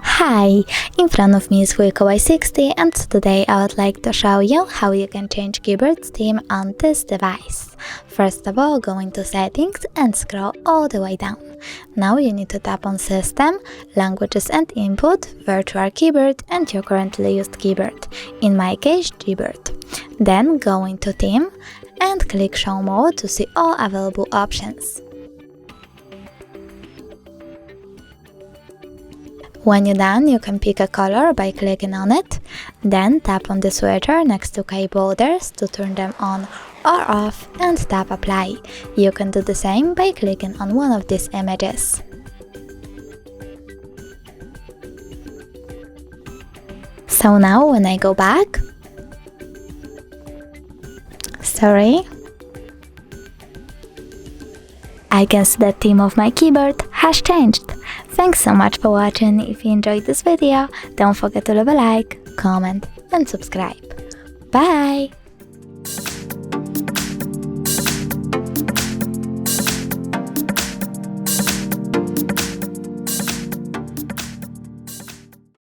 Hi! In front of me is WIKO Y60 and today I would like to show you how you can change keyboard's theme on this device. First of all, go into settings and scroll all the way down. Now you need to tap on System, Languages and Input, Virtual Keyboard and your currently used keyboard, in my case Gboard. Then go into Theme and click Show More to see all available options. When you're done, you can pick a color by clicking on it, then tap on the switcher next to key borders to turn them on or off and tap Apply. You can do the same by clicking on one of these images. So now when I go back, I can see the theme of my keyboard has changed. Thanks so much for watching. If you enjoyed this video, don't forget to leave a like, comment and subscribe. Bye!